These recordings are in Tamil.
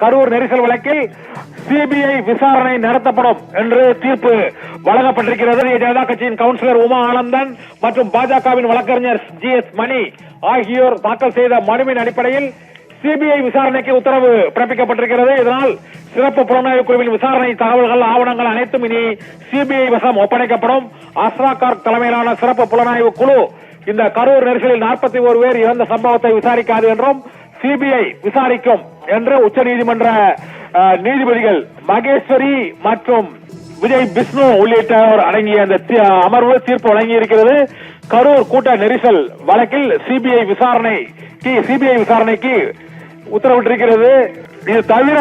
கரூர் நெரிசல் வழக்கில் சிபிஐ விசாரணை நடத்தப்படும் என்று தீர்ப்பு வழங்கப்பட்டிருக்கிறது. ஜனதா கட்சியின் கவுன்சிலர் உமா ஆனந்தன் மற்றும் பாஜகவின் வழக்கறிஞர் GS மணி ஆகியோர் தாக்கல் செய்த மனுவின் அடிப்படையில் சிபிஐ விசாரணைக்கு உத்தரவு பிறப்பிக்கப்பட்டிருக்கிறது. இதனால் சிறப்பு புலனாய்வு குழுவின் விசாரணை தகவல்கள் ஆவணங்கள் அனைத்தும் இனி சிபிஐ வசம் ஒப்படைக்கப்படும். அஸ்ரா கார்க் தலைமையிலான சிறப்பு புலனாய்வு குழு இந்த கரூர் நெரிசலில் 41 பேர் இறந்த சம்பவத்தை விசாரிக்காது என்றும் சிபிஐ விசாரிக்கும் என்று உச்சநீதிமன்ற நீதிபதிகள் மகேஸ்வரி மற்றும் விஜய் பிஷ்ணு உள்ளிட்டோர் அடங்கிய அந்த அமர்வு தீர்ப்பு வழங்கியிருக்கிறது. கரூர் கூட்ட நெரிசல் வழக்கில் சிபிஐ விசாரணைக்கு உத்தரவிட்டிருக்கிறது. இது தவிர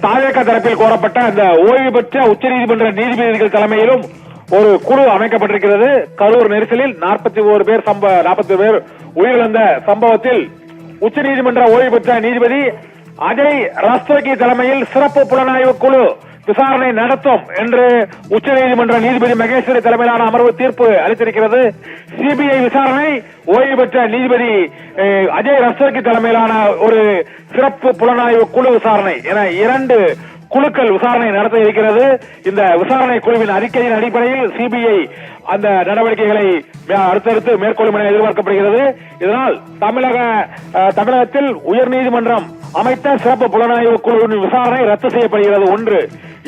தாவேக தரப்பில் கோரப்பட்ட அந்த ஓய்வு பெற்ற உச்சநீதிமன்ற நீதிபதிகள் தலைமையிலும் ஒரு குழு அமைக்கப்பட்டிருக்கிறது. கரூர் நெரிசலில் 41 பேர் உயிரிழந்த சம்பவத்தில் உச்சநீதிமன்ற ஓய்வு பெற்ற நீதிபதி அஜய் ரஸ்தோகி தலைமையில் சிறப்பு புலனாய்வு குழு விசாரணை நடத்தும் என்று உச்சநீதிமன்ற நீதிபதி மகேஸ்வரி தலைமையிலான அமர்வு தீர்ப்பு அளித்திருக்கிறது. சிபிஐ விசாரணை ஓய்வு பெற்ற நீதிபதி அஜய் ரஸ்தோகி தலைமையிலான ஒரு சிறப்பு புலனாய்வு குழு விசாரணை என 2 குழுக்கள் விசாரணை நடத்த இருக்கிறது. இந்த விசாரணை குழுவின் அறிக்கையின் அடிப்படையில் சிபிஐ அந்த நடவடிக்கைகளை அடுத்தடுத்து மேற்கொள்ளும் என எதிர்பார்க்கப்படுகிறது. இதனால் தமிழகத்தில் உயர்நீதிமன்றம் அமைத்த சிறப்பு புலனாய்வு குழுவின் விசாரணை ரத்து செய்யப்படுகிறது. ஒன்று.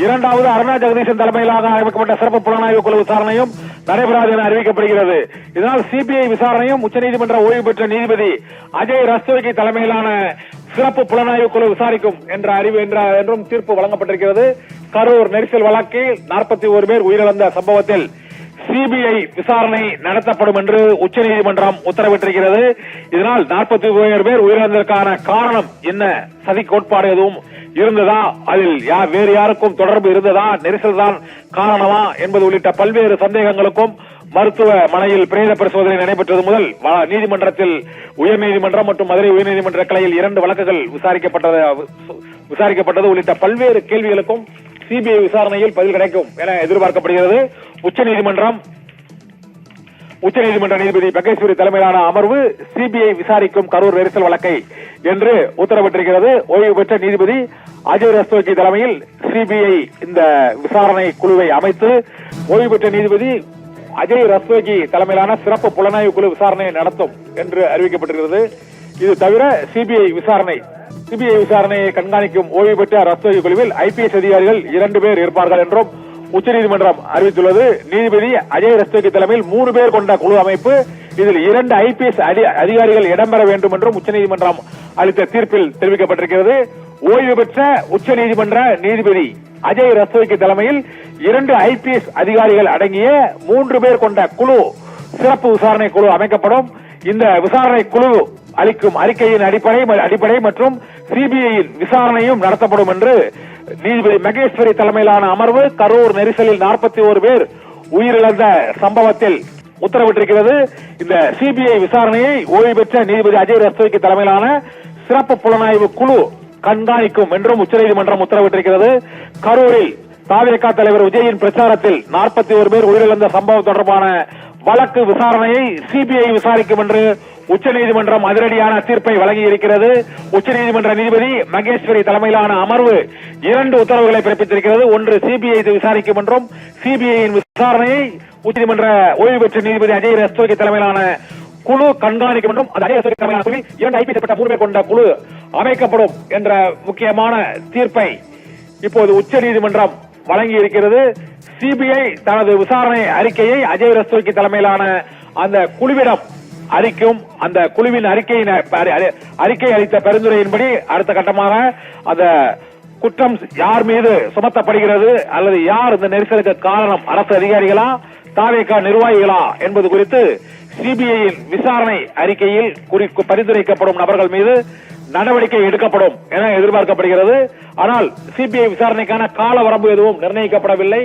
இரண்டாவது, அருணா ஜெகதீசன் தலைமையிலாக அமைக்கப்பட்ட சிறப்பு புலனாய்வு குழு விசாரணையும் நடைபெறாது என அறிவிக்கப்படுகிறது. இதனால் சிபிஐ விசாரணையும் உச்சநீதிமன்ற ஓய்வு பெற்ற நீதிபதி அஜய் ரஸ்தோகி தலைமையிலான சிறப்பு புலனாய்வு குழு விசாரிக்கும் என்ற என்றும் தீர்ப்பு வழங்கப்பட்டிருக்கிறது. கரூர் நெரிசல் வழக்கில் 41 பேர் உயிரிழந்த சம்பவத்தில் சிபிஐ விசாரணை நடத்தப்படும் என்று உச்சநீதிமன்றம் உத்தரவிட்டிருக்கிறது. இதனால் 41 பேர் உயிரிழந்ததற்கான காரணம் என்ன? சதி கோட்பாடு எதுவும் இருந்ததா? அதில் வேறு யாருக்கும் தொடர்பு இருந்ததா? நெரிசல் தான் காரணமா என்பது உள்ளிட்ட பல்வேறு சந்தேகங்களுக்கும் மருத்துவமனையில் பிரேத பரிசோதனை நடைபெற்றது முதல் நீதிமன்றத்தில் உயர்நீதிமன்றம் மற்றும் மதுரை உயர்நீதிமன்ற கிளையில் 2 வழக்குகள் விசாரிக்கப்பட்டது உள்ளிட்ட பல்வேறு கேள்விகளுக்கும் சிபிஐ விசாரணையில் பதில் கிடைக்கும் என எதிர்பார்க்கப்படுகிறது. உச்சநீதிமன்ற நீதிபதி மகேஸ்வரி தலைமையிலான அமர்வு சிபிஐ விசாரிக்கும் கரூர் நெரிசல் வழக்கை என்று உத்தரவிட்டிருக்கிறது. ஓய்வு பெற்ற நீதிபதி அஜய் ரஸ்தோகி தலைமையில் சிபிஐ இந்த விசாரணை குழுவை அமைத்து ஓய்வு பெற்ற நீதிபதி அஜய் ரஸ்தோகி தலைமையிலான சிறப்பு புலனாய்வு குழு விசாரணை நடத்தும் என்று அறிவிக்கப்பட்டிருக்கிறது. இது தவிர சிபிஐ விசாரணையை கண்காணிக்கும் ஓய்வு பெற்ற ரஸ்தோகி குழுவில் IPS அதிகாரிகள் 2 பேர் இருப்பார்கள் என்றும் உச்சநீதிமன்றம் அறிவித்துள்ளது. நீதிபதி அஜய் ரஸ்தோகி தலைமையில் 3 பேர் கொண்ட குழு அமைப்பு. இதில் 2 IPS அதிகாரிகள் இடம்பெற வேண்டும் என்றும் உச்சநீதிமன்றம் அளித்த தீர்ப்பில் தெரிவிக்கப்பட்டிருக்கிறது. ஓய்வு பெற்ற உச்சநீதிமன்ற நீதிபதி அஜய் ரஸ்தோகி தலைமையில் 2 IPS அதிகாரிகள் அடங்கிய 3 பேர் கொண்ட குழு சிறப்பு விசாரணை குழு அமைக்கப்படும். இந்த விசாரணை குழு அளிக்கும் அறிக்கையின் அடிப்படை மற்றும் சிபிஐயின் விசாரணையும் நடத்தப்படும் என்று நீதிபதி மகேஸ்வரி தலைமையிலான அமர்வு கரூர் நெரிசலில் 41 பேர் உயிரிழந்த சம்பவத்தில் உத்தரவிட்டிருக்கிறது. இந்த சிபிஐ விசாரணையை ஓய்வு பெற்ற நீதிபதி அஜய் ரஸ்தோகி தலைமையிலான சிறப்பு புலனாய்வு குழு கண்காணிக்கும் என்றும் உச்சநீதிமன்றம் உத்தரவிட்டிருக்கிறது. கரூரில் தாவேகா தலைவர் விஜயின் பிரச்சாரத்தில் 41 பேர் உயிரிழந்த சம்பவம் தொடர்பான வழக்கு விசாரணையை சிபிஐ விசாரிக்கும் என்று உச்சநீதிமன்றம் அதிரடியான தீர்ப்பை வழங்கியிருக்கிறது. உச்சநீதிமன்ற நீதிபதி மகேஸ்வரி தலைமையிலான அமர்வு 2 உத்தரவுகளை பிறப்பித்திருக்கிறது. ஒன்று, சிபிஐ விசாரிக்கும் என்றும் சிபிஐயின் விசாரணையை உச்சநீதிமன்ற ஓய்வு பெற்ற நீதிபதி அஜய் ரஸ்தோகி தலைமையிலான குழு கண்காணிக்கும் என்றும் அந்த அஜய் ரஸ்தோகி தலைமையிலான குழுவில் 2 IPS 3 பேர் கொண்ட குழு அமைக்கப்படும் என்ற முக்கியமான தீர்ப்பை இப்போது உச்சநீதிமன்றம் வழங்கியிருக்கிறது. சிபிஐ தனது விசாரணை அறிக்கையை அஜய் ரஸ்தோகி தலைமையிலான அந்த குழுவிடம் அறிக்கும். அந்த குழுவின் அறிக்கை அளித்த பரிந்துரையின்படி அடுத்த கட்டமாக அந்த குற்றம் யார் மீது சுமத்தப்படுகிறது அல்லது யார் இந்த நெரிசலுக்கு காரணம், அரசு அதிகாரிகளா தாவேகா நிர்வாகிகளா என்பது குறித்து சிபிஐயின் விசாரணை அறிக்கையில் பரிந்துரைக்கப்படும் நபர்கள் மீது நடவடிக்கை எடுக்கப்படும் என எதிர்பார்க்கப்படுகிறது. ஆனால் சிபிஐ விசாரணைக்கான கால வரம்பு எதுவும் நிர்ணயிக்கப்படவில்லை.